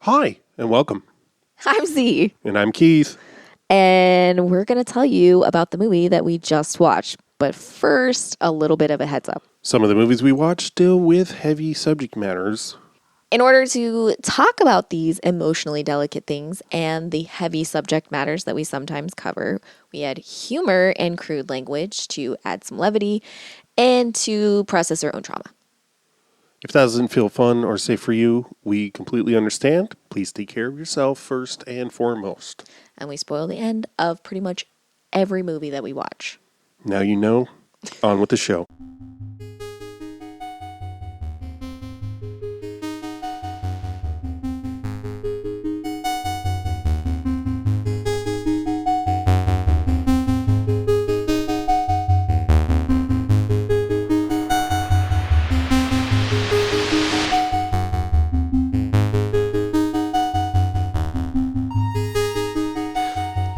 Hi, and welcome. I'm Z. And I'm Keith. And we're going to tell you about the movie that we just watched. But first, a little bit of a heads up. Some of the movies we watch deal with heavy subject matters. In order to talk about these emotionally delicate things and the heavy subject matters that we sometimes cover, we add humor and crude language to add some levity and to process our own trauma. If that doesn't feel fun or safe for you, we completely understand. Please take care of yourself first and foremost. And we spoil the end of pretty much every movie that we watch. Now you know. On with the show.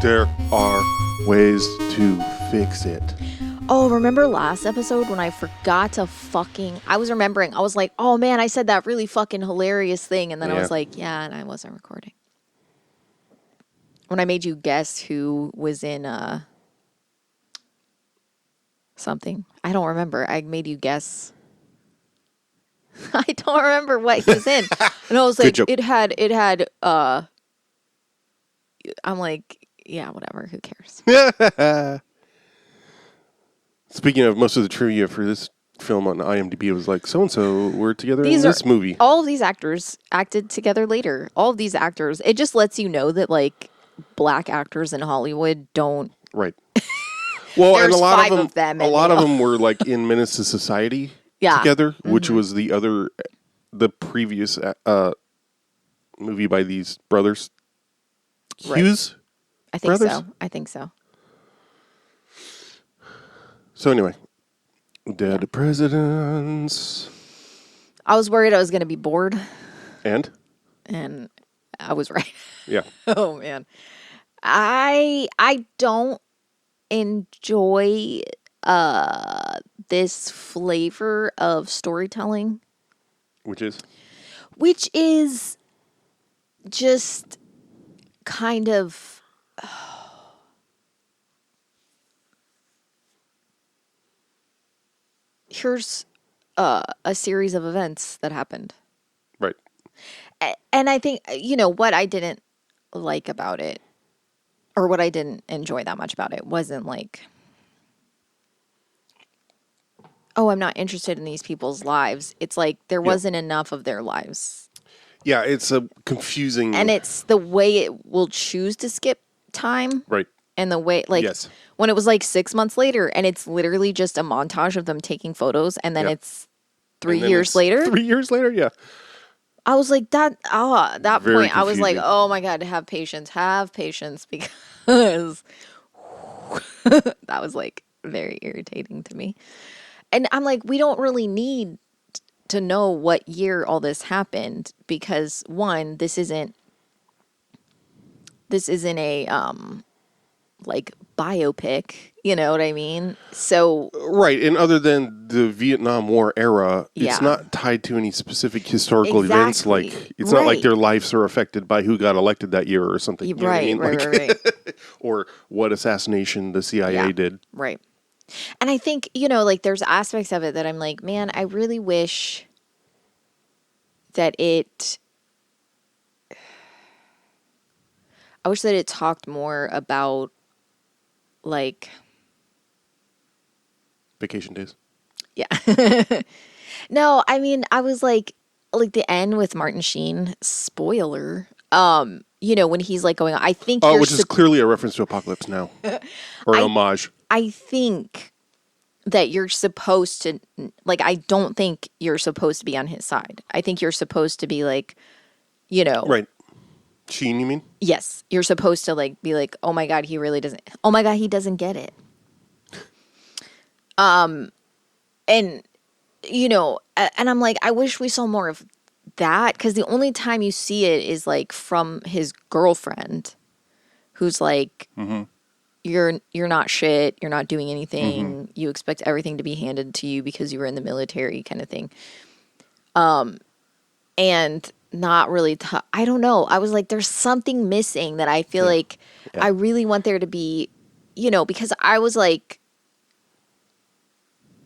There are ways to fix it. Oh, remember last episode when I forgot to I was remembering, I was like, oh man, I said that really fucking hilarious thing. And then I was like, yeah, and I wasn't recording. When I made you guess who was in something. I don't remember. I made you guess. I don't remember what he was in. And I was like, it had, I'm like, yeah, whatever, who cares? Speaking of, most of the trivia for this film on IMDb was like, so-and-so were together in this movie. All of these actors acted together later. All of these actors. It just lets you know that, like, black actors in Hollywood don't... Right. Well, There's and a lot five of them were, like, in Menace to Society together, which was the previous movie by these brothers. Hughes Brothers? I think so. So anyway, Dead Presidents. I was worried I was going to be bored. And I was right. Yeah. Oh, man. I don't enjoy this flavor of storytelling. Which is Just kind of... Here's a series of events that happened. Right. And I think, what I didn't like about it, or what I didn't enjoy that much about it, wasn't like, oh, I'm not interested in these people's lives. It's like there wasn't enough of their lives. Yeah, it's a confusing... And it's the way it will choose to skip time. Right. And the way, like, when it was like 6 months later, and it's literally just a montage of them taking photos, and then it's 3 years later. 3 years later, yeah. I was like, at that Very point, I was like, confusing. oh my God, have patience, because that was like very irritating to me. And I'm like, we don't really need to know what year all this happened, because one, this isn't a, like biopic, you know what I mean? So right, and other than the Vietnam War era, it's not tied to any specific historical events. Like it's not like their lives are affected by who got elected that year or something. You know what I mean? Right. Or what assassination the CIA did. Right. And I think, like there's aspects of it that I'm like, man, I really wish that it talked more about, like, Vacation Days. Yeah. No, I mean, I was like the end with Martin Sheen, spoiler, when he's like going, I think which is clearly a reference to Apocalypse Now. Or an homage. I think that you're supposed to, like, I don't think you're supposed to be on his side. I think you're supposed to be like, Right. Sheen, you mean? Yes. You're supposed to, like, be like, oh my God, he really doesn't. Oh my God, he doesn't get it. And, and I'm like, I wish we saw more of that, because the only time you see it is, like, from his girlfriend, who's like, you're not shit, you're not doing anything, you expect everything to be handed to you because you were in the military, kind of thing. And not really I don't know. I was like, there's something missing that I feel like I really want there to be, because I was like,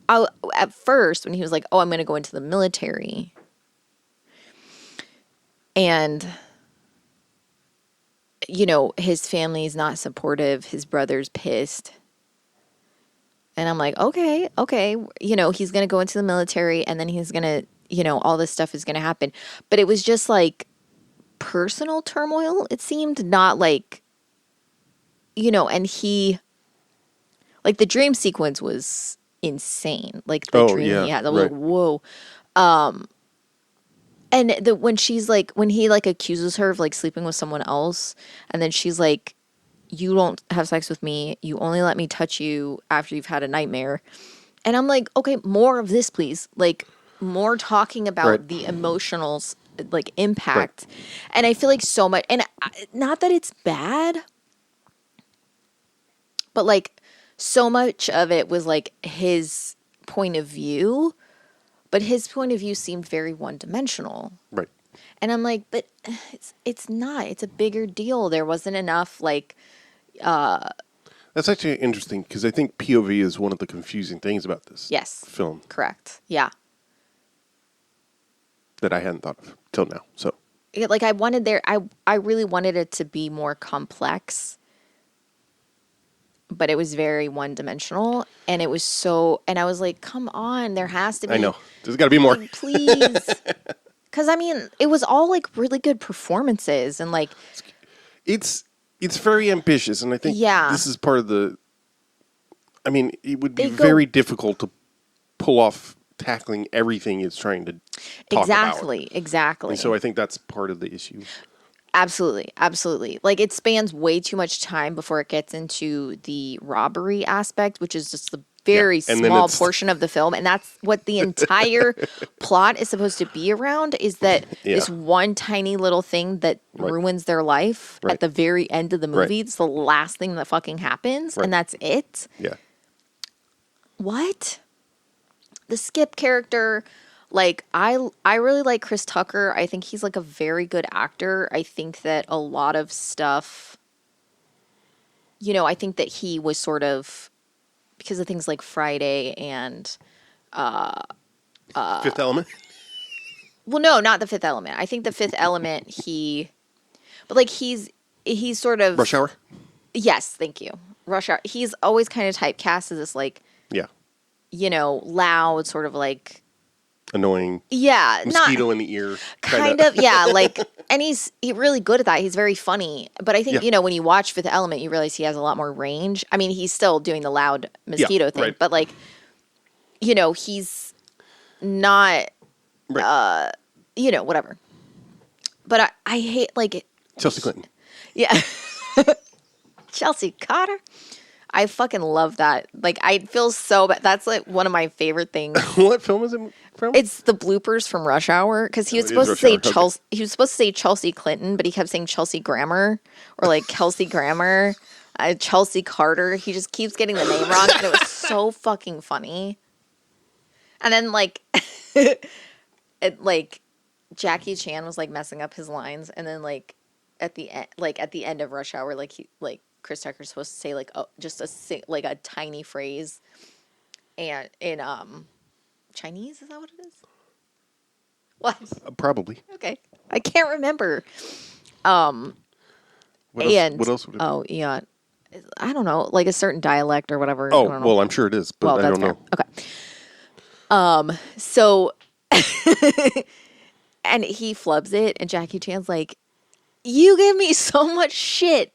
at first when he was like, oh, I'm going to go into the military, and his family's not supportive, his brother's pissed, and I'm like, okay, he's going to go into the military, and then he's going to, all this stuff is going to happen. But it was just like personal turmoil, it seemed, not like, and he, like, the dream sequence was insane. Like, the dream he had, I was like, whoa. And when he like accuses her of like sleeping with someone else, and then she's like, you don't have sex with me, you only let me touch you after you've had a nightmare. And I'm like, okay, more of this, please. Like, more talking about the emotional, like, impact. And I feel like so much, and not that it's bad, but like, so much of it was like his point of view, but his point of view seemed very one-dimensional. Right. And I'm like, but it's not. It's a bigger deal. There wasn't enough, like... That's actually interesting, because I think POV is one of the confusing things about this film. Correct. Yeah. That I hadn't thought of till now. So, like, I really wanted it to be more complex, but it was very one-dimensional, and it was and I was like, come on, there has to be... I know. There's got to be more. Like, please. Because, I mean, it was all, like, really good performances, and, like... It's very ambitious, and I think this is part of the... I mean, it would be very difficult to pull off tackling everything it's trying to talk about. Exactly. And so I think that's part of the issue. Absolutely. Like, it spans way too much time before it gets into the robbery aspect, which is just the very small portion of the film. And that's what the entire plot is supposed to be around, is that this one tiny little thing that ruins their life at the very end of the movie. It's the last thing that fucking happens, and that's it. Yeah. What? The Skip character... Like, I really like Chris Tucker. I think he's, like, a very good actor. I think that a lot of stuff, I think that he was sort of, because of things like Friday and... Fifth Element? Well, no, not The Fifth Element. I think The Fifth Element, but, like, he's sort of... Rush Hour? Yes, thank you. Rush Hour. He's always kind of typecast as this, like... Yeah. Loud, sort of, like... Annoying. Yeah. Mosquito in the ear. Kind of, yeah. Like, and he's really good at that. He's very funny. But I think, when you watch Fifth Element, you realize he has a lot more range. I mean, he's still doing the loud mosquito thing. Right. But, like, he's not, whatever. But I hate, like... Chelsea Clinton. Yeah. Chelsea Carter. I fucking love that. Like, I feel so bad. That's, like, one of my favorite things. What film is it from? It's the bloopers from Rush Hour, because he was supposed to say Chelsea. Okay. He was supposed to say Chelsea Clinton, but he kept saying Chelsea Grammer, or like Kelsey Grammer, Chelsea Carter. He just keeps getting the name wrong, and it was so fucking funny. And then, like, Jackie Chan was like messing up his lines, and then at the end of Rush Hour, Chris Tucker's supposed to say just a tiny phrase, and in Chinese, is that what it is? What? Probably. Okay, I can't remember. What else would it be? Oh yeah, I don't know, like a certain dialect or whatever. Oh well, I'm sure it is, but I don't know. Okay. So, and he flubs it, and Jackie Chan's like, you give me so much shit.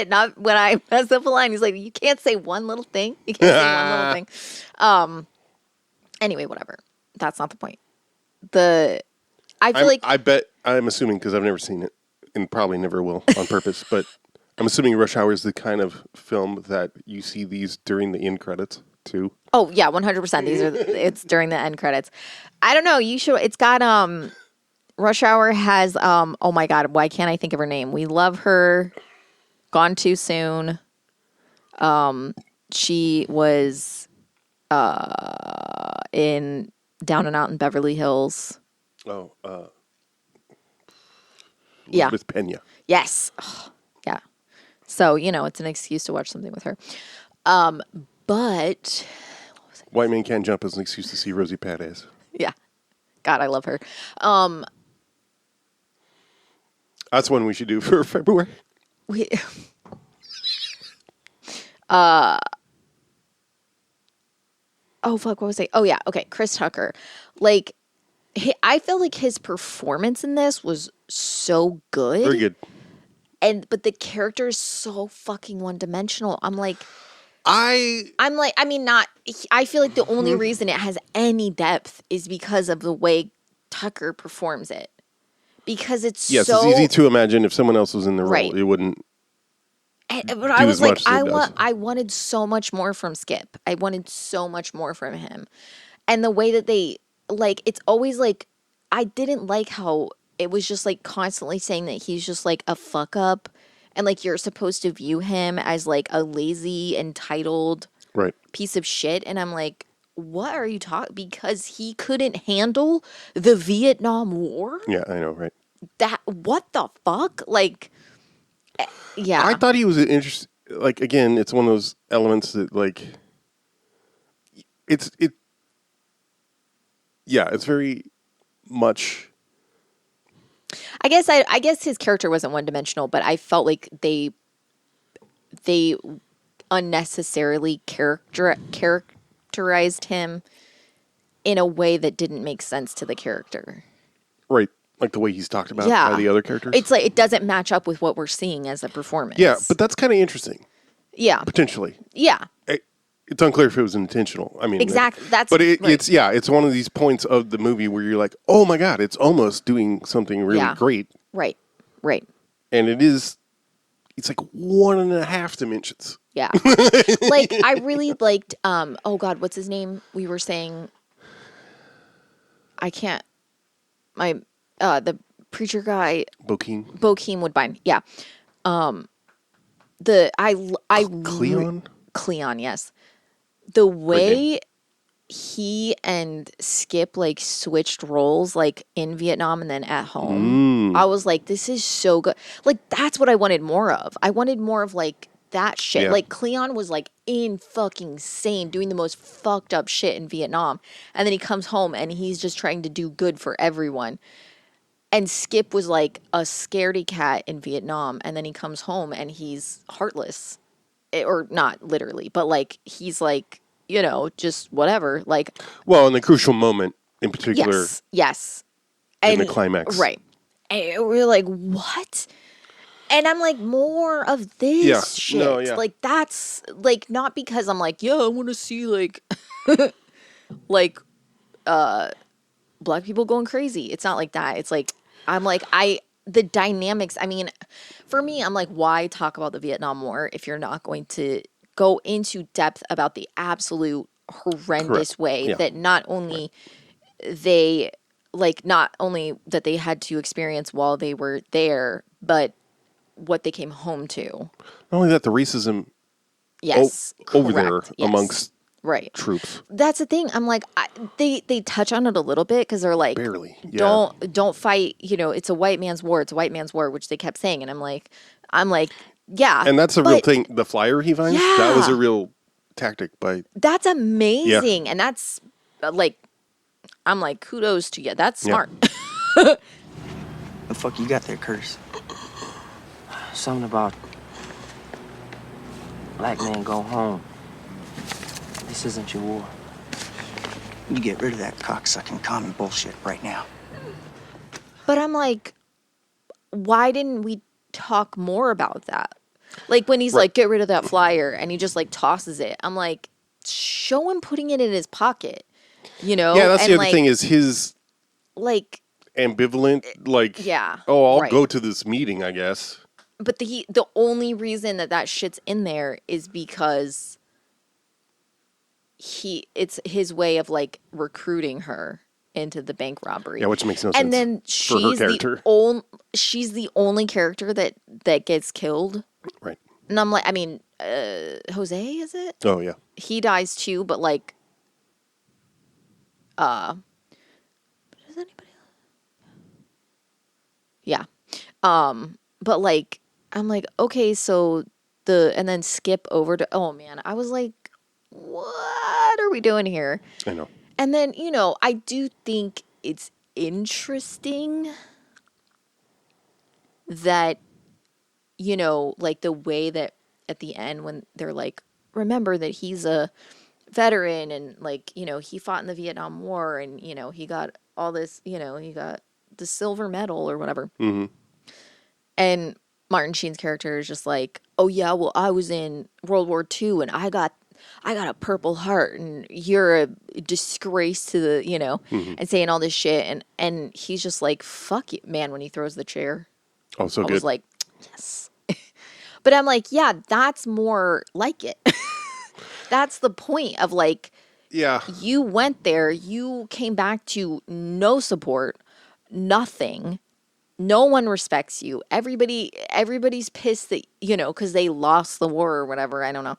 Not when I mess up a line. He's like, you can't say one little thing. Anyway, whatever. That's not the point. I bet, I'm assuming, because I've never seen it, and probably never will on purpose, but I'm assuming Rush Hour is the kind of film that you see these during the end credits, too. Oh, yeah, 100%. It's during the end credits. I don't know. You should. It's got, Rush Hour has, oh my God, why can't I think of her name? We love her. Gone Too Soon. She was in Down and Out in Beverly Hills. Oh, Elizabeth Pena. Yes. Oh, yeah. So, it's an excuse to watch something with her. But White Man Can't Jump is an excuse to see Rosie Perez. yeah. God, I love her. That's one we should do for February. We Oh, fuck, what was I? Oh, yeah. Okay, Chris Tucker. Like, I feel like his performance in this was so good. Very good. But the character is so fucking one-dimensional. I feel like the only reason it has any depth is because of the way Tucker performs it. Because it's it's easy to imagine if someone else was in the role, it wouldn't. But I was like, I wanted so much more from Skip. I wanted so much more from him. And the way that they, like, it's always like, I didn't like how it was just like constantly saying that he's just like a fuck up. And like, you're supposed to view him as like a lazy, entitled piece of shit. And I'm like, what are you talking? Because he couldn't handle the Vietnam War? Yeah, I know, right? What the fuck? Like, yeah. I thought he was an interesting, like, again, it's one of those elements that, like, it's very much. I guess his character wasn't one-dimensional, but I felt like they unnecessarily characterized him in a way that didn't make sense to the character. Right. Like the way he's talked about by the other characters. It's like it doesn't match up with what we're seeing as a performance. Yeah, but that's kind of interesting. Yeah. Potentially. Yeah. It's unclear if it was intentional. I mean, exactly. It's one of these points of the movie where you're like, oh my God, it's almost doing something really great. Right. And it's like 1.5 dimensions. Yeah. Like, I really liked, oh God, what's his name? We were saying, the preacher guy. Bokeem Woodbine. Yeah. Cleon, yes. The way he and Skip like switched roles like in Vietnam and then at home. I was like, this is so good. Like, that's what I wanted more of. I wanted more of like that shit. Yeah. Like, Cleon was like in fucking insane, doing the most fucked up shit in Vietnam. And then he comes home and he's just trying to do good for everyone. And Skip was like a scaredy cat in Vietnam. And then he comes home and he's heartless. Or not literally, but like he's like, just whatever. Like, well, in the crucial moment in particular. Yes. In the climax. Right. And we're like, what? And I'm like, more of this shit. No, yeah. Like, that's like, not because I'm like, I want to see like, like, black people going crazy. It's not like that. It's like, I'm like, the dynamics, I mean, for me, I'm like, why talk about the Vietnam War if you're not going to go into depth about the absolute horrendous way that not only that they had to experience while they were there, but what they came home to. Not only that, the racism over there amongst troops. That's the thing. I'm like, they touch on it a little bit because they're like, barely. Yeah. Don't fight. It's a white man's war. It's a white man's war, which they kept saying, and I'm like, yeah. And that's a real thing. The flyer he finds, that was a real tactic by. That's amazing, and that's like, I'm like, kudos to you. That's smart. The fuck you got there, Curtis? Something about black man go home. This isn't your war. You get rid of that cocksucking common bullshit right now. But I'm like, why didn't we talk more about that? Like, when he's like, get rid of that flyer, and he just like tosses it. I'm like, show him putting it in his pocket, Yeah, that's the other thing is his like ambivalent, like, I'll go to this meeting, I guess. But the only reason that shit's in there is because it's his way of like recruiting her into the bank robbery. Yeah, which makes no sense. And then she's the only character that gets killed. Right. And I'm like, I mean, Jose, is it? Oh yeah. He dies too, but like, does anybody? Yeah. But like, I'm like, okay, so and then skip over to, oh man, I was like, what are we doing here? I know. And then, I do think it's interesting that, like the way that at the end when they're like, remember that he's a veteran and like, he fought in the Vietnam War and, he got all this, he got the silver medal or whatever. Mm-hmm. And Martin Sheen's character is just like, oh yeah, well I was in World War II and I got a Purple Heart and you're a disgrace to the, Mm-hmm. and saying all this shit. And he's just like, fuck you, man, when he throws the chair. Oh, so I good. was like, yes. But I'm like, yeah, that's more like it. That's the point of like, yeah. You went there, you came back to no support, nothing. No one respects you. Everybody's pissed that, because they lost the war or whatever. I don't know.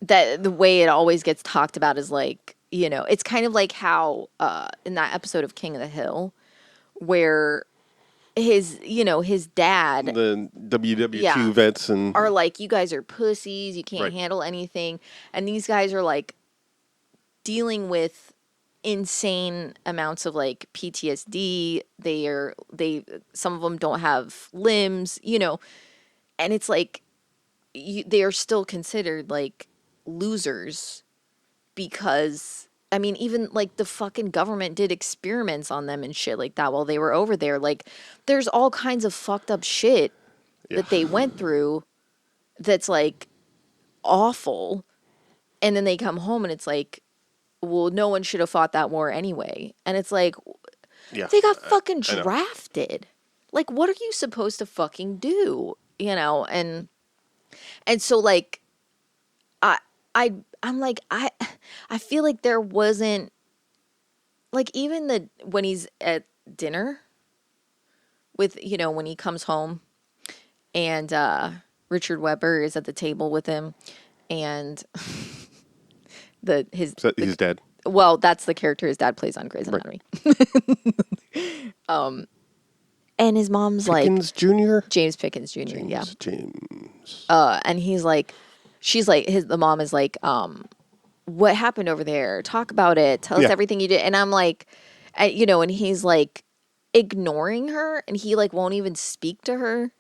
That the way it always gets talked about is like, it's kind of like how in that episode of King of the Hill, where his dad, The WW2 vets are like, you guys are pussies, you can't handle anything, and these guys are like dealing with insane amounts of like PTSD. Some of them don't have limbs, and it's like they are still considered like losers because I mean, even like the fucking government did experiments on them and shit like that while they were over there. Like, there's all kinds of fucked up shit that they went through that's like awful. And then they come home and it's like, well, no one should have fought that war anyway. And it's like, they got fucking drafted. Like, what are you supposed to fucking do? And so like, I'm like, I feel like there wasn't, like, even when he's at dinner with, when he comes home and Richard Webber is at the table with him and his dad. Well, that's the character his dad plays on Grey's Anatomy. And his mom's Pickens Jr.? James Pickens Jr. James. And he's like, she's like, the mom is like, what happened over there? Talk about it. Tell us everything you did. And I'm like, and he's like ignoring her and he like won't even speak to her.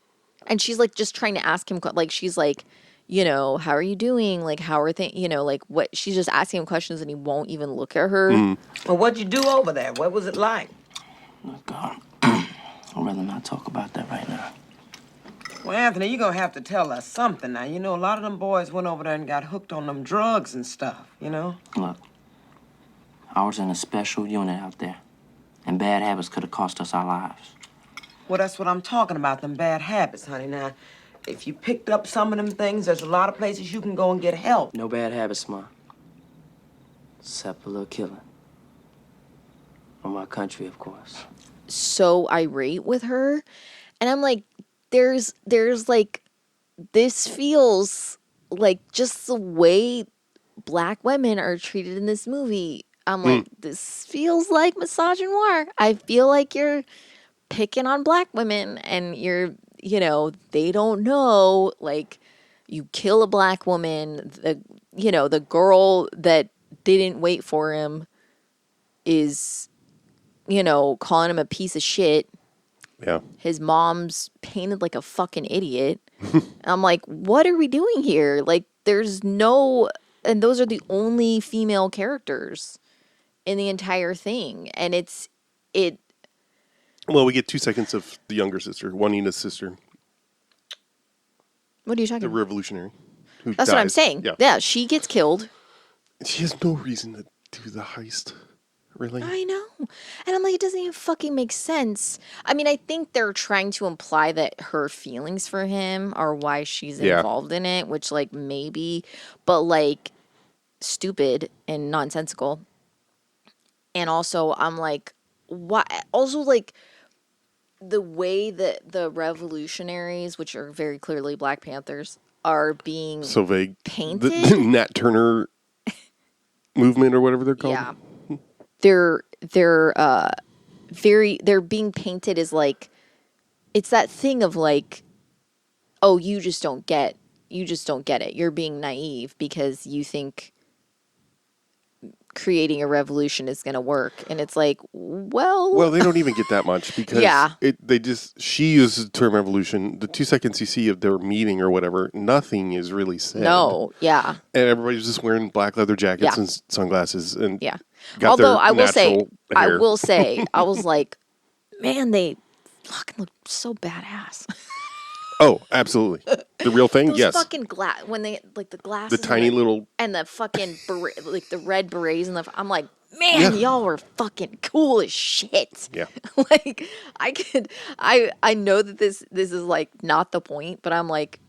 And she's like just trying to ask him, like, she's like, how are you doing? Like, how are things, like what, she's just asking him questions and he won't even look at her. Well, what'd you do over there? What was it like? Look, I'd rather not talk about that right now. Well, Anthony, you're gonna have to tell us something now. A lot of them boys went over there and got hooked on them drugs and stuff, Look, I was in a special unit out there, and bad habits could have cost us our lives. Well, that's what I'm talking about, them bad habits, honey. Now, if you picked up some of them things, there's a lot of places you can go and get help. No bad habits, Ma. Except a little killing. For my country, of course. So irate with her. And I'm like, there's like, this feels like just the way black women are treated in this movie. I'm like, this feels like misogynoir. I feel like you're picking on black women and you're, they don't know, like, you kill a black woman, the girl that didn't wait for him is, calling him a piece of shit. Yeah. His mom's painted like a fucking idiot. I'm like, what are we doing here? Like, there's no, and those are the only female characters in the entire thing. And Well, we get 2 seconds of the younger sister, Juanita's sister. What are you talking about? The revolutionary. That's dies. what I'm saying. Yeah, she gets killed. She has no reason to do the heist. Really? I know. And I'm like, it doesn't even fucking make sense. I mean, I think they're trying to imply that her feelings for him are why she's involved in it, which, like, maybe, but, like, stupid and nonsensical. And also, I'm like, why? Also, like, the way that the revolutionaries, which are very clearly Black Panthers, are being so vague. Painted. The Nat Turner movement or whatever they're called. Yeah. They're being painted as like it's that thing of like, oh, you just don't get it. You're being naive because you think creating a revolution is going to work. And it's like, well, they don't even get that much because she uses the term revolution. The 2 seconds you see of their meeting or whatever, nothing is really said. No, yeah. And everybody's just wearing black leather jackets and sunglasses and got Although their I will hair. I was like, man, they fucking look so badass. Oh, absolutely. The real thing, Those yes. fucking when they like the glasses, the tiny little, and the fucking like the red berets and I'm like, man, y'all were fucking cool as shit. Yeah. Like I know that this is like not the point, but I'm like,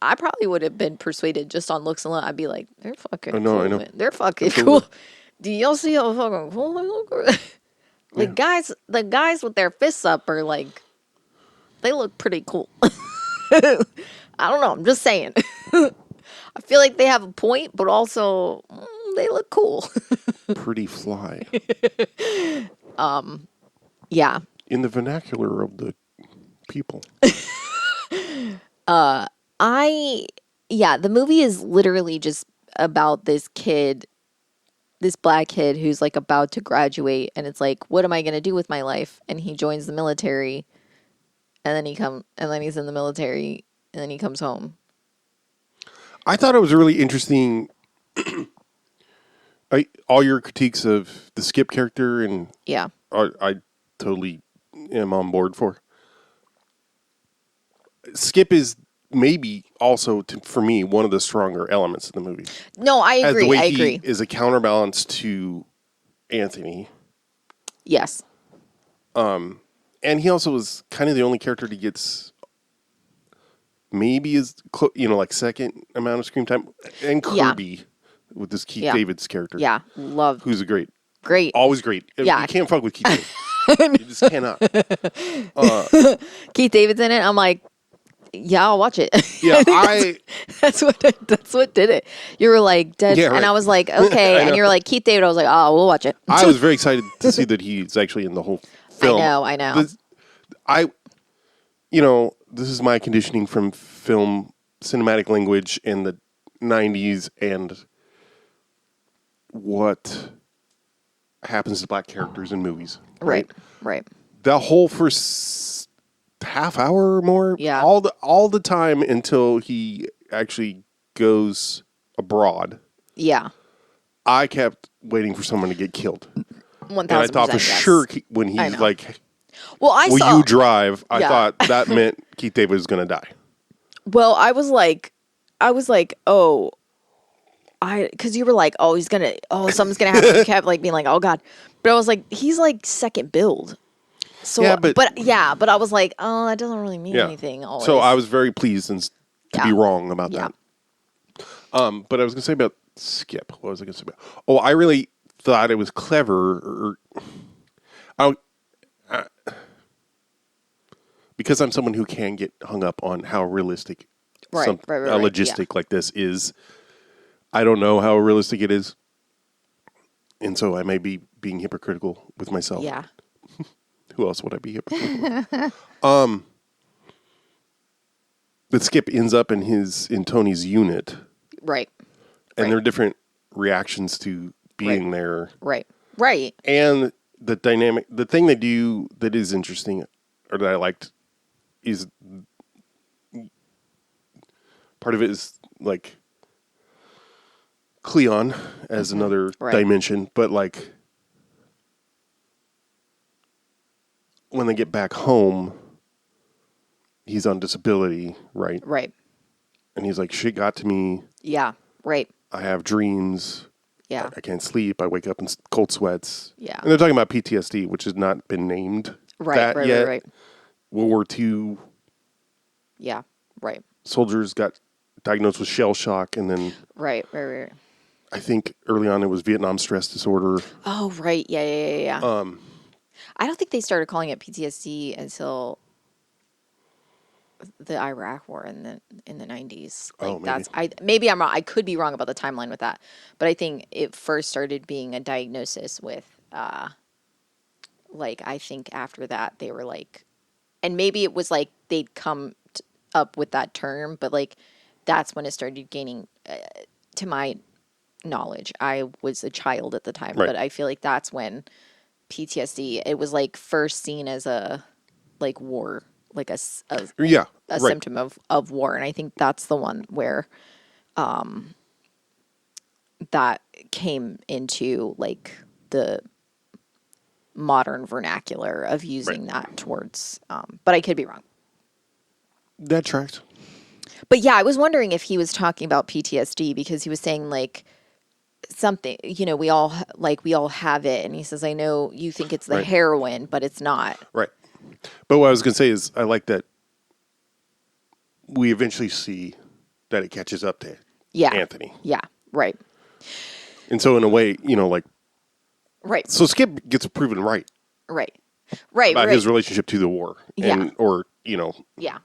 I probably would have been persuaded just on looks alone. I'd be like, they're fucking cool. I know. Man. They're fucking Absolutely. cool. Do y'all see how fucking cool they look? Like the guys with their fists up are like, they look pretty cool. I don't know. I'm just saying. I feel like they have a point, but also they look cool. pretty fly. Yeah. In the vernacular of the people. The movie is literally just about this black kid who's like about to graduate, and it's like, what am I going to do with my life? And he joins the military, and then he's in the military, and then he comes home. I thought it was really interesting. All your critiques of the Skip character and I totally am on board for. Skip is maybe also, for me, one of the stronger elements of the movie. No, I agree. The way I agree. He is a counterbalance to Anthony. Yes. And he also is kind of the only character that gets maybe like second amount of screen time. And Kirby with this Keith David's character. Yeah, who's great. Always great. Yeah. You can't fuck with Keith David. You just cannot. Keith David's in it. I'm like, yeah, I'll watch it. Yeah, that's what did it. You were like dead, and I was like, okay, and you were like Keith David. I was like, oh, we'll watch it. I was very excited to see that he's actually in the whole film. I know. This is my conditioning from film cinematic language in the 90s and what happens to black characters in movies. Right. The whole first half hour or more, all the time until he actually goes abroad. Yeah. I kept waiting for someone to get killed. 1,000%. And I thought for sure when he's like, will you drive? I thought that meant Keith David was going to die. Well, I was like, oh, because you were like, oh, something's gonna happen. You kept like being like, oh god, but I was like, he's like second build. So, but I was like, oh, that doesn't really mean anything. Always. So I was very pleased to be wrong about that. But I was going to say about Skip. What was I going to say about? Oh, I really thought it was clever. Because I'm someone who can get hung up on how realistic a logistic like this is. I don't know how realistic it is. And so I may be being hypocritical with myself. Yeah. Who else would I be hypocritical? But Skip ends up in Tony's unit. Right. And there are different reactions to being there. Right. And the thing they do that is interesting, or that I liked, is part of it is like Cleon as another dimension, but like when they get back home, he's on disability, right? Right. And he's like, shit got to me. Yeah, right. I have dreams. Yeah. I can't sleep. I wake up in cold sweats. Yeah. And they're talking about PTSD, which has not been named yet. Right. World War II. Yeah, right. Soldiers got diagnosed with shell shock, and then... Right. I think early on it was Vietnam stress disorder. Oh, right. Yeah. I don't think they started calling it PTSD until the Iraq War in the 90s. Like maybe I'm wrong. I could be wrong about the timeline with that, but I think it first started being a diagnosis with, like I think after that they were like and maybe it was like they'd come up with that term, but like that's when it started gaining, to my knowledge. I was a child at the time, Right. but I feel like that's when PTSD, it was like first seen as a like war, like a Yeah. right. symptom of war. And I think that's the one where that came into like the modern vernacular of using Right. that towards, but I could be wrong. That tracks. But yeah, I was wondering if he was talking about PTSD because he was saying like something, we all have it. And he says, I know you think it's the Right. heroin, but it's not. Right. But what I was going to say is I like that we eventually see that it catches up to Anthony. Yeah. Right. And so in a way, like, right. So Skip gets proven right. Right. Right. About right. his relationship to the war. Yeah. Yeah.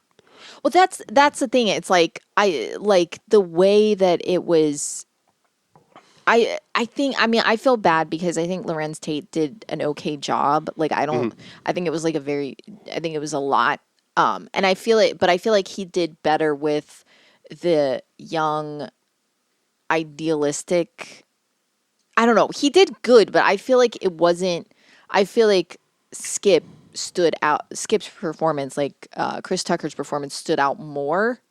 Well, that's the thing. It's like, I like the way that it was. I feel bad because I think Lorenz Tate did an okay job. Like, I think it was like I think it was a lot. And I feel like he did better with the young, idealistic. I don't know. He did good, but I feel like it wasn't. I feel like Skip stood out. Skip's performance, like Chris Tucker's performance, stood out more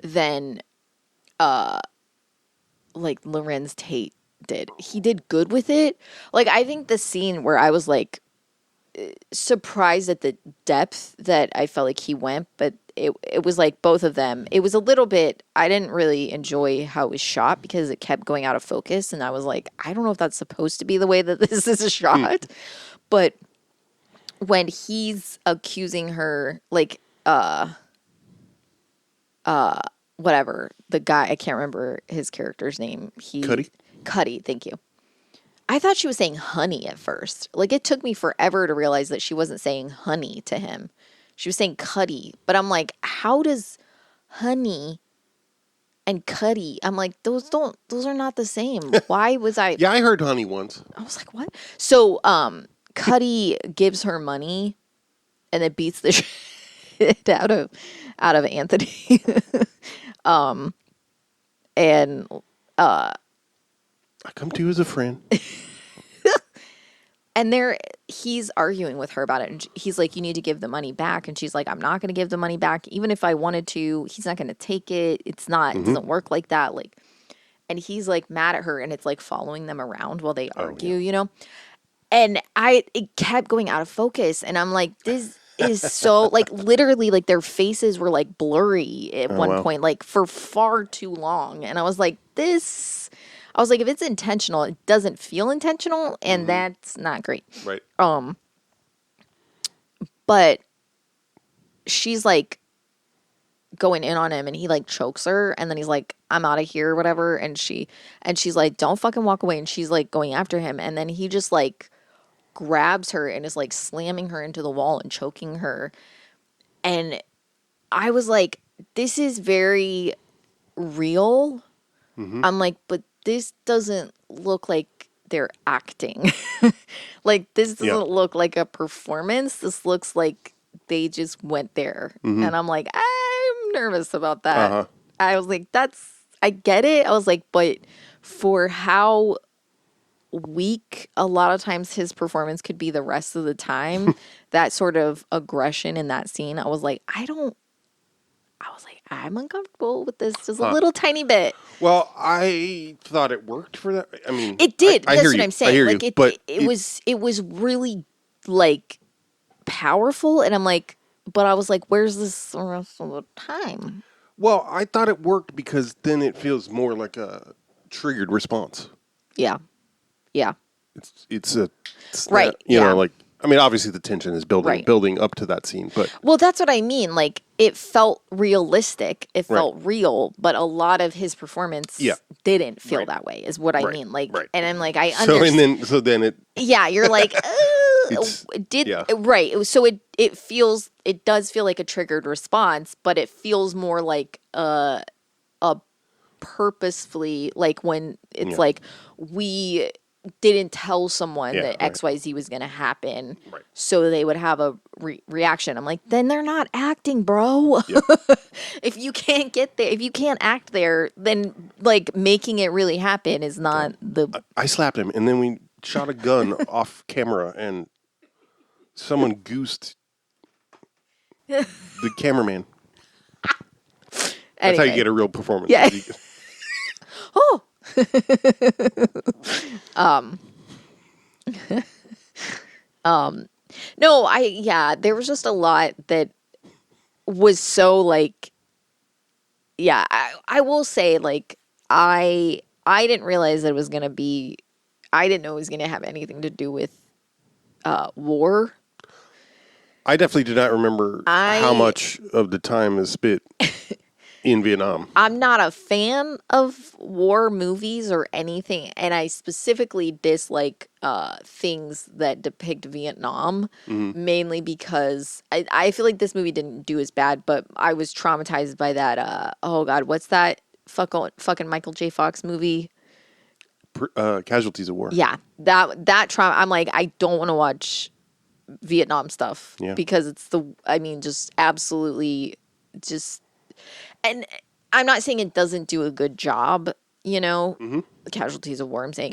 than like Lorenz Tate did. He did good with it. Like, I think the scene where I was like surprised at the depth that I felt like he went, but it was like both of them. It was a little bit, I didn't really enjoy how it was shot because it kept going out of focus, and I was like, I don't know if that's supposed to be the way that this is shot. But when he's accusing her, like whatever, the guy, I can't remember his character's name. Cuddy, thank you. I thought she was saying honey at first. Like, it took me forever to realize that she wasn't saying honey to him. She was saying Cuddy. But I'm like, how does honey and Cuddy? I'm like, those are not the same. Why was I? Yeah, I heard honey once. I was like, what? So, Cuddy gives her money and then beats the shit out of Anthony. And I come to you as a friend. and he's arguing with her about it. And he's like, you need to give the money back. And she's like, I'm not going to give the money back. Even if I wanted to, he's not going to take it. It doesn't work like that. Like, and he's like mad at her, and it's like following them around while they argue, And it kept going out of focus. And I'm like, this is so, like, literally, like, their faces were like blurry at one point, like for far too long. And I was like, if it's intentional, it doesn't feel intentional, and that's not great. Right. But she's like going in on him, and he like chokes her, and then he's like, I'm out of here or whatever. And she's like, don't fucking walk away. And she's like going after him. And then he just like grabs her and is like slamming her into the wall and choking her. And I was like, this is very real. I'm like, but this doesn't look like they're acting. Like, this doesn't look like a performance. This looks like they just went there. And I'm like, I'm nervous about that. I was like, I get it. I was like, but for how weak a lot of times his performance could be the rest of the time, that sort of aggression in that scene, I was like, I'm uncomfortable with this just a little tiny bit. Well, I thought it worked for that. I mean, it did. I That's hear what you. I'm saying. I hear like, you, it was really like powerful, and I'm like, but I was like, where's this the rest of the time? Well, I thought it worked because then it feels more like a triggered response. Yeah. It's right. You know, like, I mean, obviously the tension is building up to that scene, but well, that's what I mean. Like, it felt realistic. It felt real, but a lot of his performance didn't feel that way. Is what I mean. Like, and I'm like, I understand. So then it. Yeah, you're like, right. So it does feel like a triggered response, but it feels more like a purposefully, like when it's like we didn't tell someone Yeah, that right. XYZ was going to happen, Right. so they would have a reaction. I'm like, then they're not acting, bro. Yeah. If you can't get there, if you can't act there, then like making it really happen is not the. I slapped him, and then we shot a gun off camera, and someone goosed the cameraman. That's how you Anyway. get a real performance. Yeah. Oh. No, there was just a lot that was so like, yeah, I will say like, I didn't realize that it was going to be, I didn't know it was going to have anything to do with, war. I definitely did not remember how much of the time is spent in Vietnam. I'm not a fan of war movies or anything, and I specifically dislike things that depict Vietnam, mainly because I feel like this movie didn't do as bad, but I was traumatized by that, oh God, what's that fucking Michael J. Fox movie? Casualties of War. Yeah, that trauma, I'm like, I don't want to watch Vietnam stuff because it's just absolutely just. And I'm not saying it doesn't do a good job, the Casualties of War. I'm saying,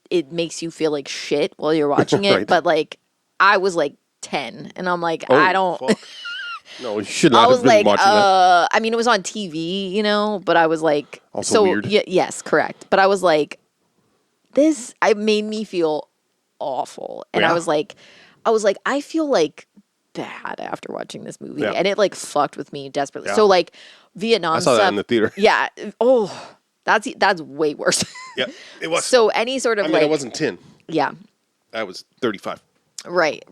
it makes you feel like shit while you're watching it. Right. But like, I was like 10 and I'm like, Oh, I don't. Fuck. No, you should not I was have been like, watching that. I mean, it was on TV, but I was like, Also so weird. Yes, correct. But I was like, it made me feel awful. And Yeah. I was like, I feel like bad after watching this movie. Yeah. And it like fucked with me desperately. Yeah. So like Vietnam I saw stuff. that in the theater. Yeah. Oh, that's way worse. Yeah, it was. So any sort of I wasn't 10. Yeah. I was 35. Right.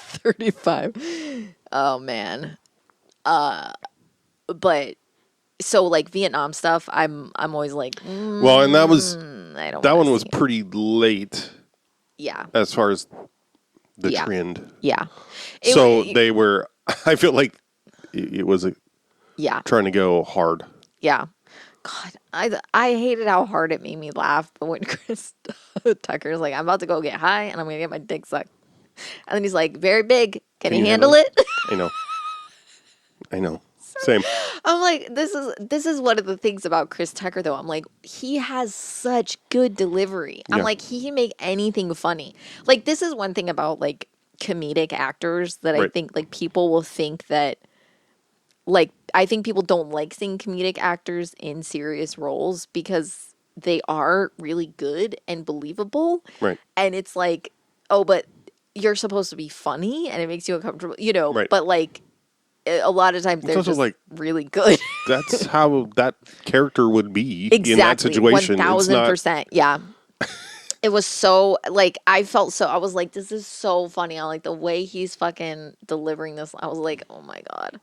35. Oh man. But so like Vietnam stuff, I'm always like, Well, and that one was see it. pretty late Yeah. as far as the Yeah. trend. Yeah. They were. I feel like it was trying to go hard. Yeah. God, I hated how hard it made me laugh. But when Chris Tucker's like, I'm about to go get high and I'm going to get my dick sucked. And then he's like, very big. Can you handle it? I know. Same. I'm like, this is one of the things about Chris Tucker, though. I'm like, he has such good delivery. I'm Yeah. like, he can make anything funny. Like, this is one thing about, like, comedic actors that I think, like, people will think that, like, I think people don't like seeing comedic actors in serious roles because they are really good and believable. Right. And it's like, oh, but you're supposed to be funny and it makes you uncomfortable, Right. but, like, a lot of times they're also just like, really good. That's how that character would be Exactly, in that situation. 1000%. Yeah. It was so, like, I was like, this is so funny. I like the way he's fucking delivering this. I was like, oh my God.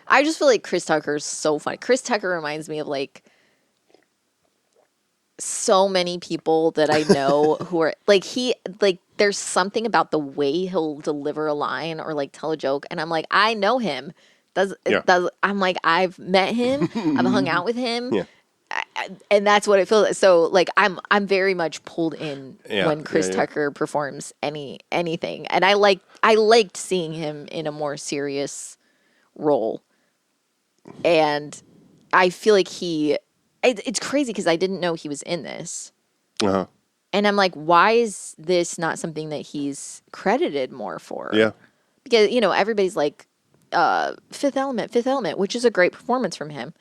I just feel like Chris Tucker is so funny. Chris Tucker reminds me of, like, so many people that I know who are, like, there's something about the way he'll deliver a line or, like, tell a joke. And I'm like, I know him. I'm like, I've met him. I've hung out with him. Yeah. And that's what it feels like. So like I'm very much pulled in when Chris Yeah. Tucker performs anything. And I liked seeing him in a more serious role. And I feel like it's crazy because I didn't know he was in this. Uh-huh. And I'm like, why is this not something that he's credited more for? Yeah. Because, everybody's like, Fifth Element, which is a great performance from him.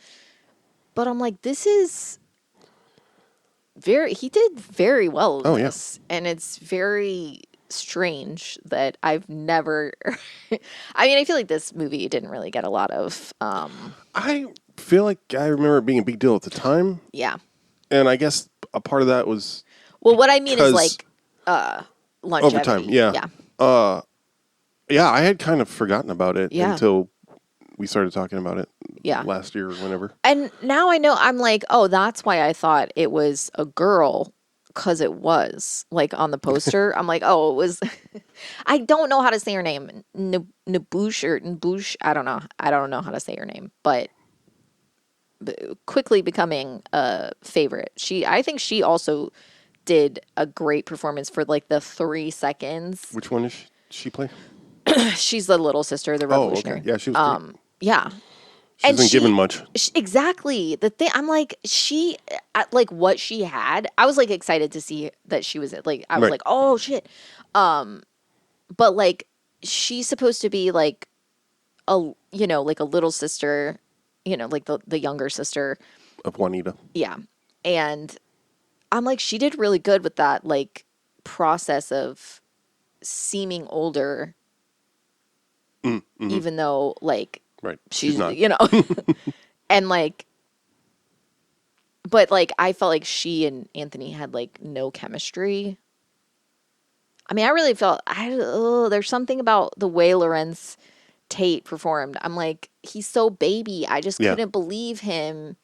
But I'm like, this is he did very well in this. And it's very strange that I've never, I mean, I feel like this movie didn't really get a lot of, I feel like I remember it being a big deal at the time. Yeah. And I guess a part of that was. Well, what I mean is like, longevity. Overtime, yeah. Yeah, I had kind of forgotten about it until we started talking about it last year or whenever. And now I know, I'm like, oh, that's why I thought it was a girl, because it was, like, on the poster. I'm like, oh, it was, I don't know how to say her name. Nabush, I don't know. I don't know how to say her name, but quickly becoming a favorite. I think she also did a great performance for like the 3 seconds. Which one is she play? She's the little sister, the revolutionary. Okay. Yeah, she was great. Yeah. She hasn't given much. Exactly. The thing, I'm like, like what she had, I was like excited to see that she was like, I was like, oh shit. But like, she's supposed to be like like a little sister, like the younger sister Of Juanita. Yeah. And I'm like, she did really good with that, like, process of seeming older, even though, like, she's not. And, like, but, like, I felt like she and Anthony had, like, no chemistry. I mean, I really felt, there's something about the way Lorenz Tate performed. I'm like, he's so baby. I just couldn't believe him.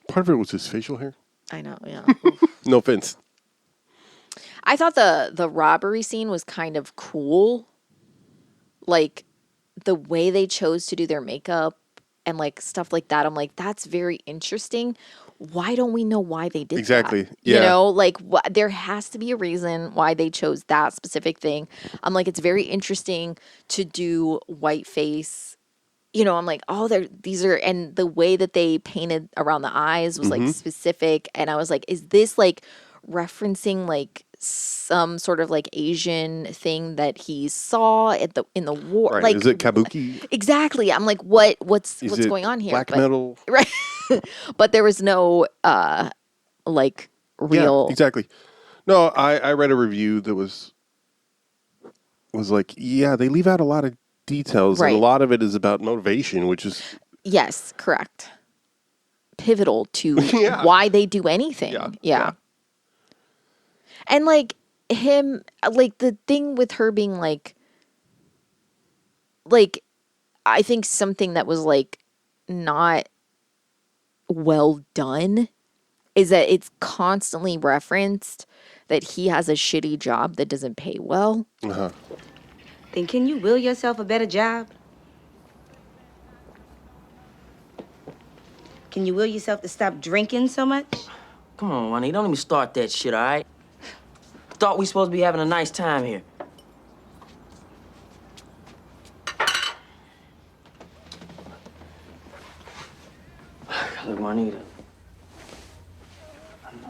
Part of it was his facial hair. I know, yeah. No offense. I thought the robbery scene was kind of cool. Like, the way they chose to do their makeup and, like, stuff like that. I'm like, that's very interesting. Why don't we know why they did exactly. that? Yeah. Like, there has to be a reason why they chose that specific thing. I'm like, it's very interesting to do whiteface. I'm like, oh, these are, and the way that they painted around the eyes was like specific. And I was like, is this like referencing like some sort of like Asian thing that he saw in the war? Right. Like, is it kabuki? Exactly. I'm like, what's going on here? Black metal. Right. But there was no like real. Yeah, exactly. No, I read a review that was like, yeah, they leave out a lot of details, and a lot of it is about motivation, which is yes, correct, pivotal to why they do anything. Yeah. And like him, like the thing with her being like I think something that was like not well done is that it's constantly referenced that he has a shitty job that doesn't pay well. Then can you will yourself a better job? Can you will yourself to stop drinking so much? Come on, Ronnie, don't even start that shit, all right? Thought we supposed to be having a nice time here. Look, Juanita,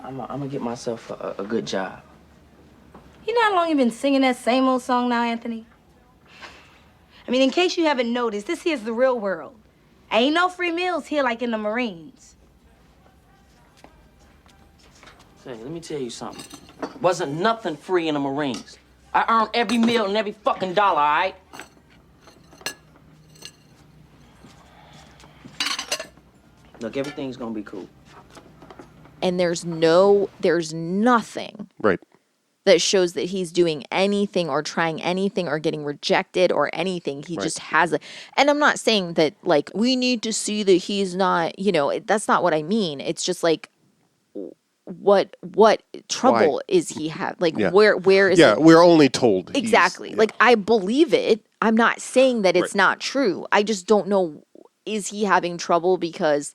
I'm gonna get myself a good job. You know how long you've been singing that same old song now, Anthony? I mean, in case you haven't noticed, this here's the real world. Ain't no free meals here like in the Marines. Say, let me tell you something. Wasn't nothing free in the Marines. I earned every meal and every fucking dollar, all right? Look, everything's gonna be cool. And there's nothing. Right. That shows that he's doing anything or trying anything or getting rejected or anything. He just has it. And I'm not saying that, like, we need to see that he's not, that's not what I mean. It's just like, what trouble is he have? Like, where is it? Yeah, we're only told. Exactly. Like, I believe it. I'm not saying that it's not true. I just don't know, is he having trouble because,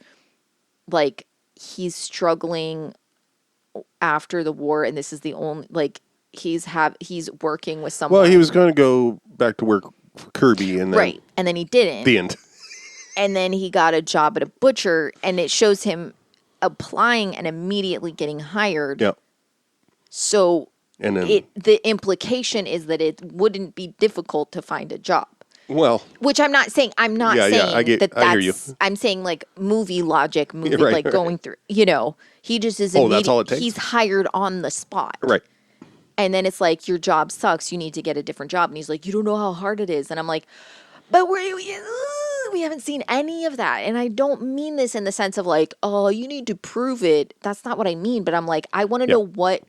like, he's struggling after the war, and this is the only, like, he's working with someone. Well, he was going to go back to work for Kirby, and then and then he didn't. The end. And then he got a job at a butcher, and it shows him applying and immediately getting hired. Yeah. So and then, the implication is that it wouldn't be difficult to find a job. Well, which I'm not saying. I'm not saying that's. I hear you. I'm saying like movie logic, like going through. He just is. That's all it takes. He's hired on the spot. Right. And then it's like, your job sucks. You need to get a different job. And he's like, you don't know how hard it is. And I'm like, but we haven't seen any of that. And I don't mean this in the sense of like, oh, you need to prove it. That's not what I mean. But I'm like, I want to know what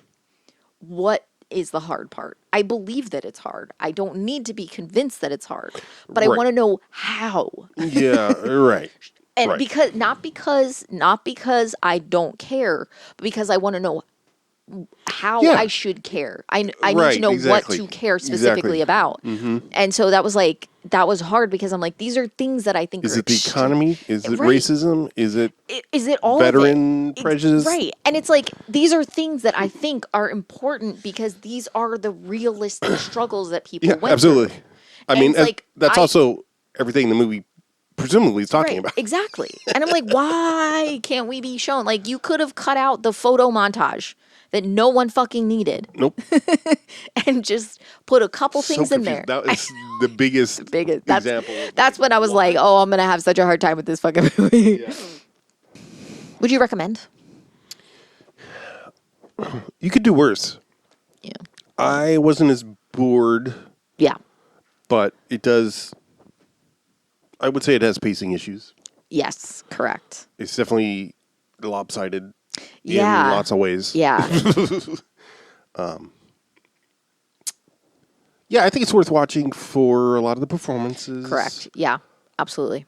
is the hard part. I believe that it's hard. I don't need to be convinced that it's hard, but I want to know how. Yeah, right. And because not because I don't care, but because I want to know how I should care. I need to know what to care specifically about. And so that was like, that was hard because I'm like, these are things that I think is it the economy? Is it racism? Is it all veteran prejudice? Right. And it's like, these are things that I think are important because these are the realistic struggles that people went absolutely. through. I mean, that's also everything the movie presumably is talking about. Exactly. And I'm like, why can't we be shown? Like, you could have cut out the photo montage that no one fucking needed. Nope. And just put a couple things in there. That is the biggest example. That's when I was like, oh, I'm going to have such a hard time with this fucking movie. Yeah. Would you recommend? You could do worse. Yeah. I wasn't as bored. Yeah. But it does, I would say it has pacing issues. Yes, correct. It's definitely lopsided in lots of ways. Yeah. Yeah, I think it's worth watching for a lot of the performances. Correct. Yeah, absolutely.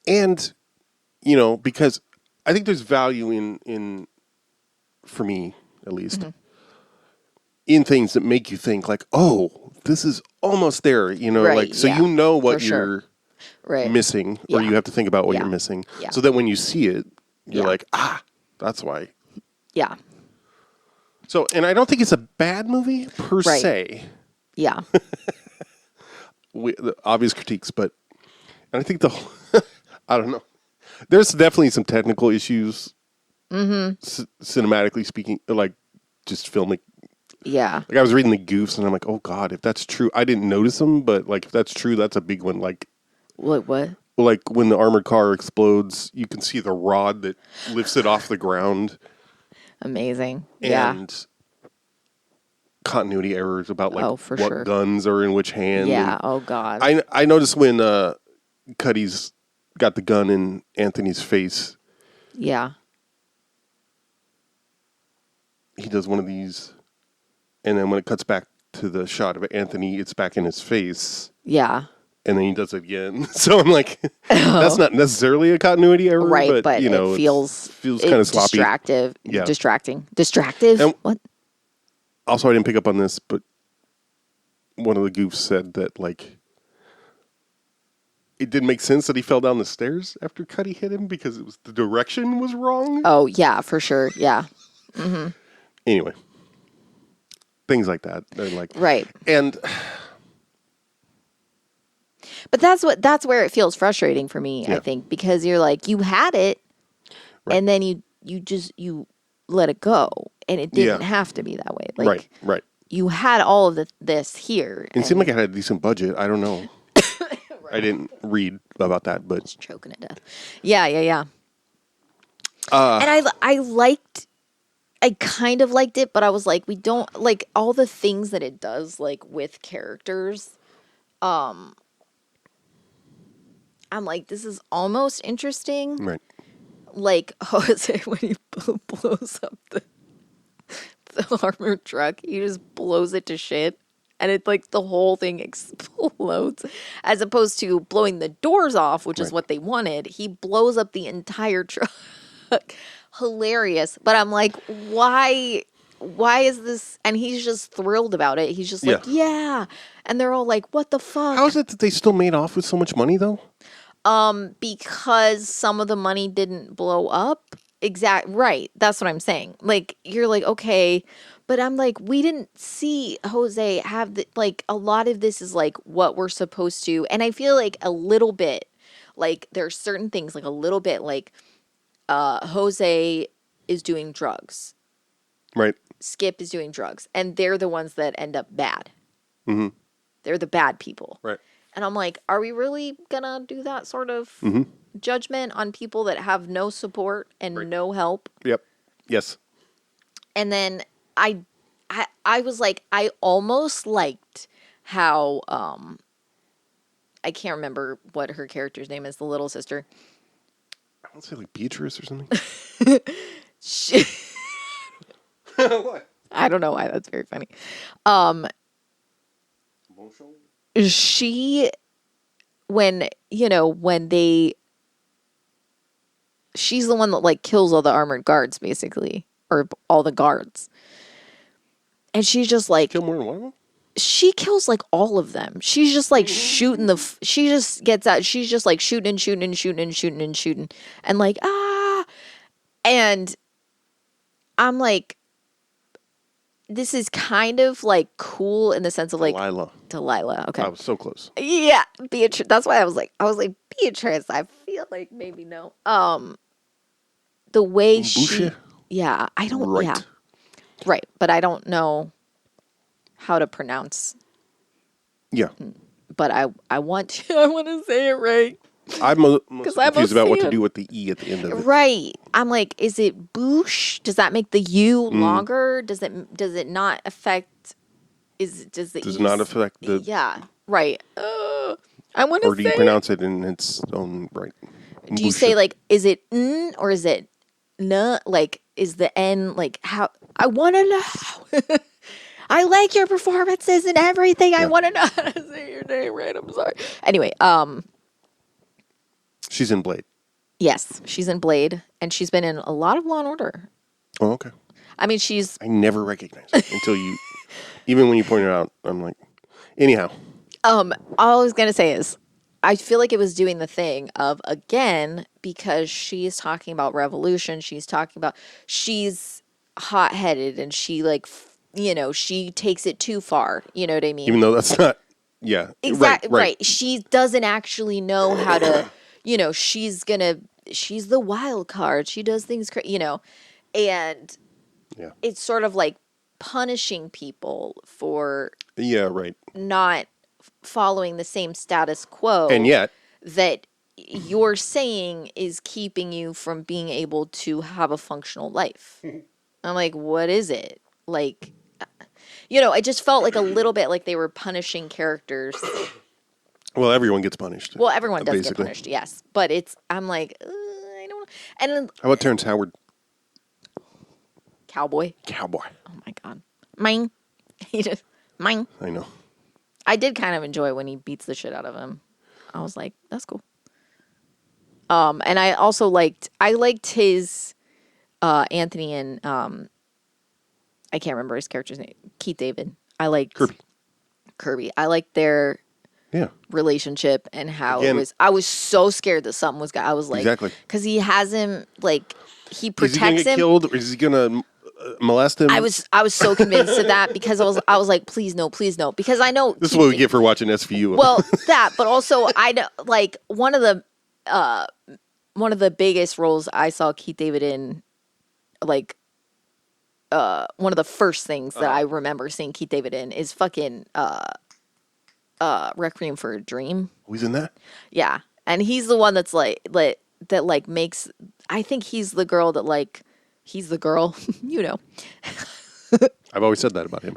And, because I think there's value in for me at least, in things that make you think like, oh, this is almost there, right, like, so what you're missing, or you have to think about what you're missing. Yeah. So that when you see it, you're like, that's why. Yeah. So, and I don't think it's a bad movie per se. Yeah. The obvious critiques, but I think I don't know. There's definitely some technical issues, cinematically speaking, like just filming. Yeah. Like I was reading the goofs, and I'm like, oh god, if that's true, I didn't notice them, but like if that's true, that's a big one. Like, what? Like when the armored car explodes, you can see the rod that lifts it off the ground. Amazing. And continuity errors about like what guns are in which hand. Yeah. Oh god. I noticed when Cuddy's got the gun in Anthony's face. Yeah. He does one of these, and then when it cuts back to the shot of Anthony, it's back in his face. Yeah. And then he does it again. So I'm like, that's not necessarily a continuity error, right? But it feels kind of sloppy. Distractive. And what? Also, I didn't pick up on this, but one of the goofs said that like it didn't make sense that he fell down the stairs after Cuddy hit him because the direction was wrong. Oh yeah, for sure. Yeah. Mm-hmm. Anyway, things like that. They're like and. But that's where it feels frustrating for me, I think, because you're like, you had it and then you let it go, and it didn't have to be that way. Like, right. You had all of this here. It seemed like it had a decent budget. I don't know. I didn't read about that, but just choking to death. Yeah. And I kind of liked it, but I was like, we don't like all the things that it does, like with characters. I'm like, this is almost interesting. Right. Like Jose, when he blows up the armored truck, he just blows it to shit. And it's like the whole thing explodes. As opposed to blowing the doors off, which is what they wanted. He blows up the entire truck. Hilarious. But I'm like, why is this? And he's just thrilled about it. He's just like, yeah. And they're all like, what the fuck? How is it that they still made off with so much money, though? Because some of the money didn't blow up. Right. That's what I'm saying. Like, you're like, okay. But I'm like, we didn't see Jose have like, a lot of this is like what we're supposed to. And I feel like a little bit, like, there are certain things, like a little bit, like, Jose is doing drugs. Right. Skip is doing drugs. And they're the ones that end up bad. Mm-hmm. They're the bad people. Right. And I'm like, are we really gonna do that sort of judgment on people that have no support and no help? Yep. Yes. And then I was like, I almost liked how I can't remember what her character's name is, the little sister. I want to say like Beatrice or something. What? I don't know why that's very funny. She, when they she's the one that like kills all the armored guards, basically, or all the guards. And she's just like, kill more than one of them? She kills like all of them. She's just like shooting she just gets out. She's just like shooting and shooting and shooting and shooting and shooting. And like, and I'm like, this is kind of like cool in the sense of like Delilah. Okay. I was so close. Yeah. Beatrice. That's why I was like, Beatrice, I feel like maybe no. The way she, yeah, I don't, right. Yeah. Right. But I don't know how to pronounce. Yeah. But I want to say it right. I'm most confused about what to do with the E at the end of it. Right. I'm like, is it boosh? Does that make the U longer? Does it not affect does it not affect the Yeah. Right. I want to say. Or do you pronounce it in its own right? Do you say like, is it n or is it n? Like, is the N like how? I want to know. I like your performances and everything. Yeah. I want to know how to say your name right. I'm sorry. Anyway, she's in Blade. Yes, she's in Blade, and she's been in a lot of Law and Order. Oh, okay. I mean, I never recognized it until you, even when you pointed it out. I'm like, anyhow. All I was gonna say is, I feel like it was doing the thing of, again, because she's talking about revolution. She's hot-headed, and she like. She takes it too far. You know what I mean? Even though that's not, yeah. Exactly. Right. She doesn't actually know how to, she's the wild card. She does things, and it's sort of like punishing people for not following the same status quo. And yet. That you're saying is keeping you from being able to have a functional life. I'm like, what is it? Like, it just felt like a little bit like they were punishing characters. Well, everyone gets punished. Well, everyone does get punished, yes. But I'm like, I don't know. And then, how about Terrence Howard? Cowboy. Oh, my God. Mine. He just, mine. I know. I did kind of enjoy when he beats the shit out of him. I was like, that's cool. And I also liked his, Anthony and, I can't remember his character's name. Keith David. I liked Kirby. I liked their relationship and how it was. I was so scared that something was. I was like, exactly, because he has him like he protects him. Is he gonna get killed? Or is he gonna molest him? I was so convinced of that because I was like, please no, because I know this is what we get for watching SVU. Well, that, but also I know like one of the biggest roles I saw Keith David in, like. One of the first things that I remember seeing Keith David in is fucking Requiem for a Dream. Oh, he's in that? Yeah. And he's the one that's like that like makes, I think he's the girl that like, he's the girl, I've always said that about him.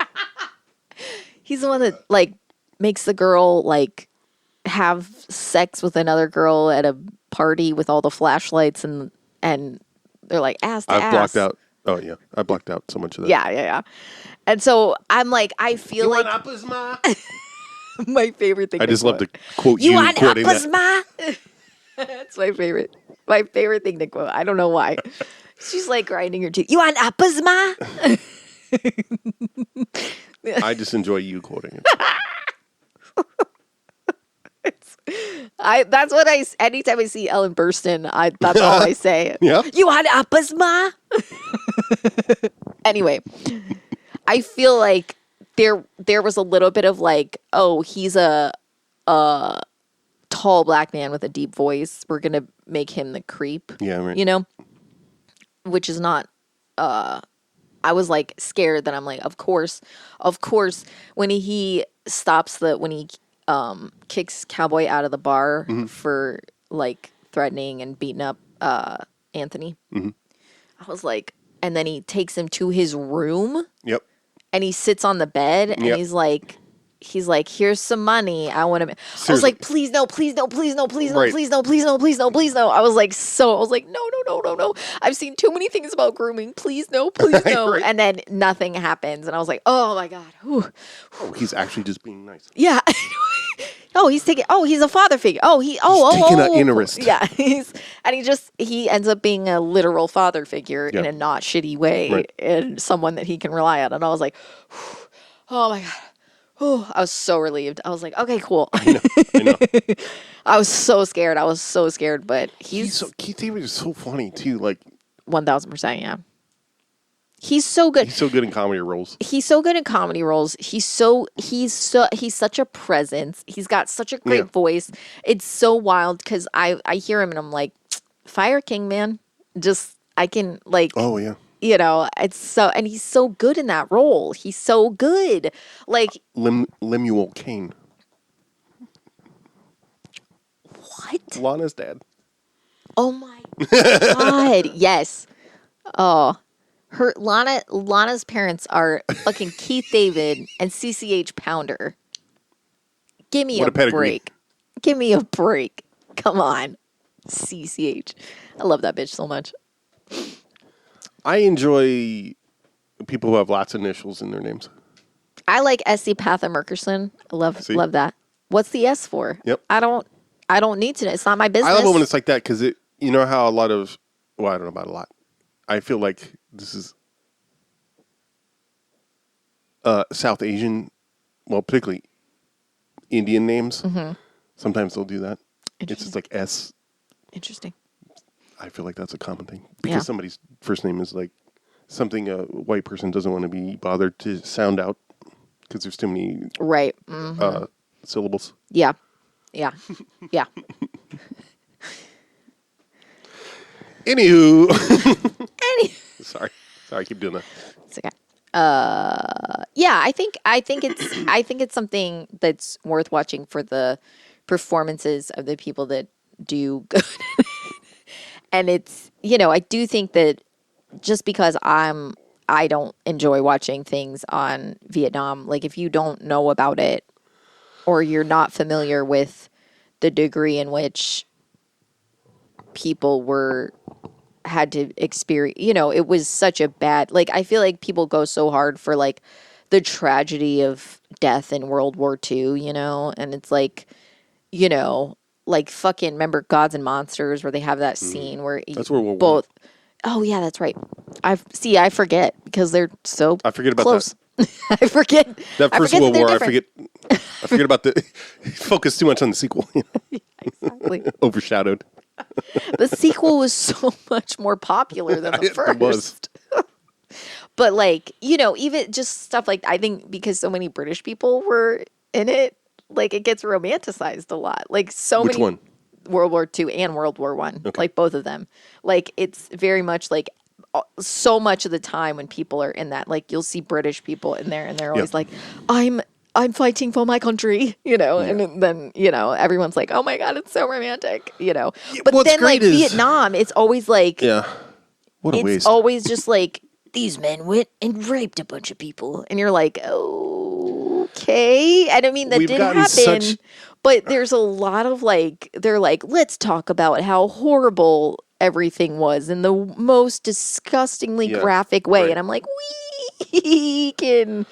He's the one that like makes the girl like have sex with another girl at a party with all the flashlights and they're like ass to ass. I've blocked out. Oh, yeah. I blocked out so much of that. Yeah. And so I'm like, I feel like... my favorite thing. I just love to quote you want quoting uppers, that. Ma? That's my favorite. My favorite thing to quote. I don't know why. She's like grinding her teeth. You want uppers, Ma? I just enjoy you quoting it. That's what anytime I see Ellen Burstyn, that's all I say. Yeah. You want uppers, Ma? Anyway, I feel like there was a little bit of like, oh, he's a tall black man with a deep voice. We're gonna make him the creep. Yeah, right. Which is not. I was like scared that I'm like, of course, when he stops when he kicks Cowboy out of the bar for like threatening and beating up Anthony. Mm-hmm. I was like, and then he takes him to his room. Yep. And he sits on the bed and he's like, here's some money. I want to. I was like, please no, please no, please no, please no, right. please no, please no, please no, please no. I was like, no. I've seen too many things about grooming. Please no, please no. Right. And then nothing happens. And I was like, oh my God. Whew. Oh, he's actually just being nice. Yeah. He's a father figure. He's taking an interest. Yeah. he ends up being a literal father figure in Yeah. a not shitty way, Right. and someone that he can rely on. And I was like, oh my God. Oh, I was so relieved. I was like, okay, cool. I know. I was so scared. But Keith David is so funny too. Like 1000%, yeah. He's so good. he's so good in comedy roles. He's so good in comedy roles. He's such a presence. He's got such a great voice. It's so wild because I hear him and I'm like, Fire King, man. Just I can like Oh yeah. It's so, and he's so good in that role. He's so good. Like Lemuel Kane. what? Lana's dad. Oh my God. Yes. Oh. Lana's parents are fucking Keith David and CCH Pounder. Give me What a pedigree. break. Give me a break. Come on. CCH. I love that bitch so much. I enjoy people who have lots of initials in their names. I like S.C. Patha Murkerson. I love that. What's the S for? Yep. I don't need to know. It's not my business. I love it when it's like that because you know how a lot of, well, I don't know about a lot. I feel like this is South Asian, well, particularly Indian names. Mm-hmm. Sometimes they'll do that. It's just like S. Interesting. I feel like that's a common thing because somebody's first name is like something a white person doesn't want to be bothered to sound out because there's too many right mm-hmm. Syllables. Yeah. Anywho. Sorry, I keep doing that. It's okay. Yeah, I think it's something that's worth watching for the performances of the people that do good. And it's, I do think that just because I don't enjoy watching things on Vietnam, like if you don't know about it or you're not familiar with the degree in which people had to experience, it was such a bad, like, I feel like people go so hard for like the tragedy of death in World War II, and it's like, like fucking remember Gods and Monsters where they have that scene where that's where we'll both. Oh yeah, that's right. I forget because they're so I forget about close. that. I forget That first World War. I forget about the focus too much on the sequel. Exactly. Overshadowed. The sequel was so much more popular than the first. It was. But like, even just stuff like, I think because so many British people were in it, like it gets romanticized a lot. Like so Which many. one? World War II and World War I, like both of them. Like it's very much like so much of the time when people are in that, like you'll see British people in there and they're always like, I'm fighting for my country, and then, everyone's like, oh my God, it's so romantic, But then like Vietnam, it's always like, what a waste. It's always just like, these men went and raped a bunch of people. And you're like, okay. I don't mean that did happen. But there's a lot of like, they're like, let's talk about how horrible everything was in the most disgustingly graphic way. Right. And I'm like, we can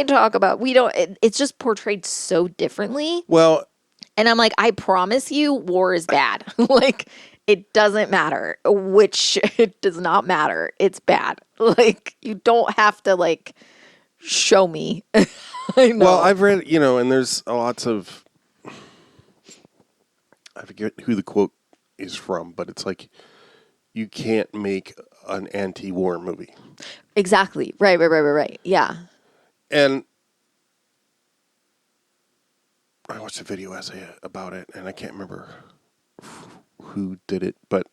talk about, it's just portrayed so differently. Well, and I'm like, I promise you, war is bad. Like, it doesn't matter, which it does not matter. It's bad. Like, you don't have to like show me. I know. Well, I've read, and there's lots of, I forget who the quote is from, but it's like, you can't make an anti-war movie. Exactly. Right. Yeah. And I watched a video essay about it, and I can't remember who did it, but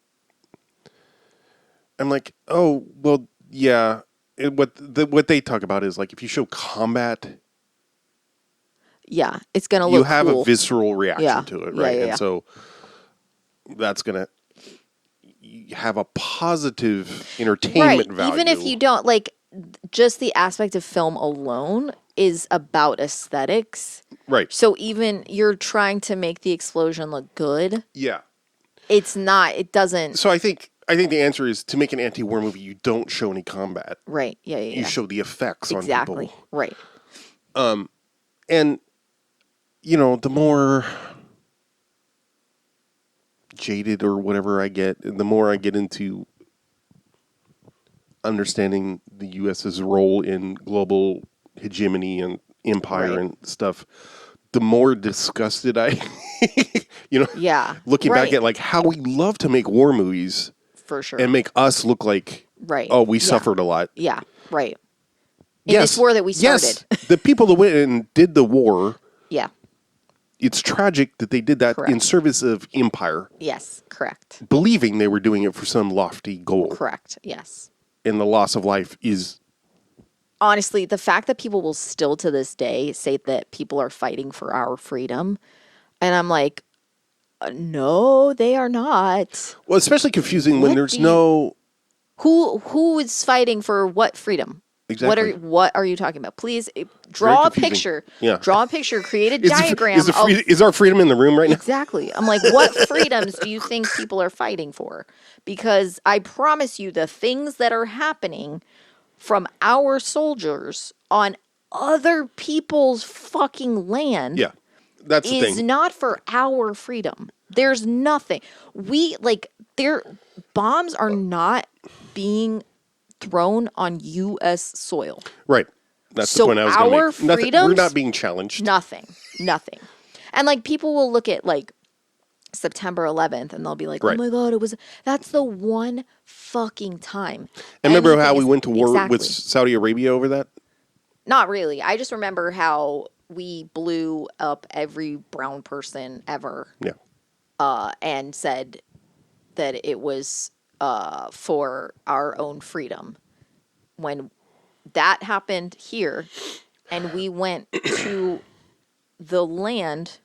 I'm like, oh, well, yeah. What they talk about is like, if you show combat, it's gonna look. You have cool. a visceral reaction to it, right? Yeah. And so that's gonna have a positive entertainment value. Even if you don't like, just the aspect of film alone is about aesthetics, right? So even you're trying to make the explosion look good. Yeah, it's not. It doesn't. So I think the answer is to make an anti-war movie. You don't show any combat, right? Yeah. You show the effects on people, right? And the more jaded or whatever I get, the more I get into understanding the U.S.'s role in global hegemony and empire and stuff, the more disgusted I, looking back at like how we love to make war movies for sure and make us look like, oh, we suffered a lot. Yeah, right. In this war that we started. Yes, the people that went and did the war. Yeah. It's tragic that they did that in service of empire. Yes, correct. Believing they were doing it for some lofty goal. Correct, yes. And the loss of life is... Honestly, the fact that people will still to this day say that people are fighting for our freedom, and I'm like, no, they are not. Well, especially confusing when there's no... Who is fighting for what freedom? Exactly. What are you talking about? Please draw a picture. Yeah. Draw a picture. Create a diagram. Is our freedom in the room right now? Exactly. I'm like, what freedoms do you think people are fighting for? Because I promise you, the things that are happening from our soldiers on other people's fucking land, that's the thing. is not for our freedom. There's nothing. Their bombs are not being thrown on U.S. soil. Right. That's the point I was going to make. Freedoms, we're not being challenged. Nothing. And like people will look at like September 11th and they'll be like, oh my God, that's the one fucking time. And remember how we went to war with Saudi Arabia over that? Not really. I just remember how we blew up every brown person ever. Yeah. And said that it was for our own freedom. When that happened here, and we went to the land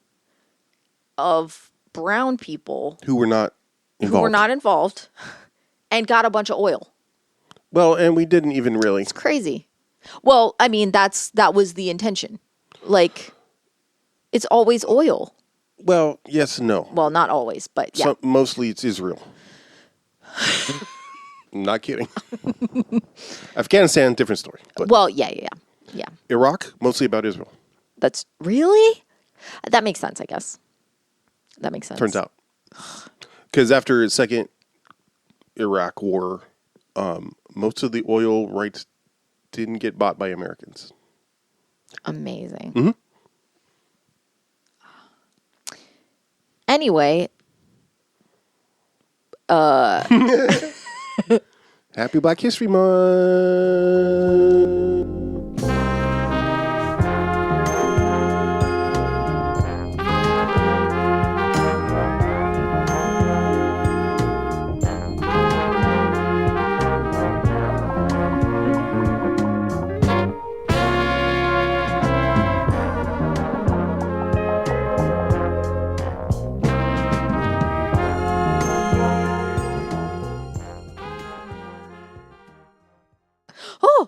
of brown people who were not involved, and got a bunch of oil. Well, and we didn't even really. It's crazy. Well, I mean, that was the intention. Like, it's always oil. Well, yes and no. Well, not always, but yeah. Mostly it's Israel. I'm not kidding. Afghanistan, different story. But well, yeah. Iraq, mostly about Israel. That's really? That makes sense, I guess. That makes sense. Turns out. Because after the second Iraq war, most of the oil rights didn't get bought by Americans. Amazing. Mm-hmm. Anyway, Happy Black History Month.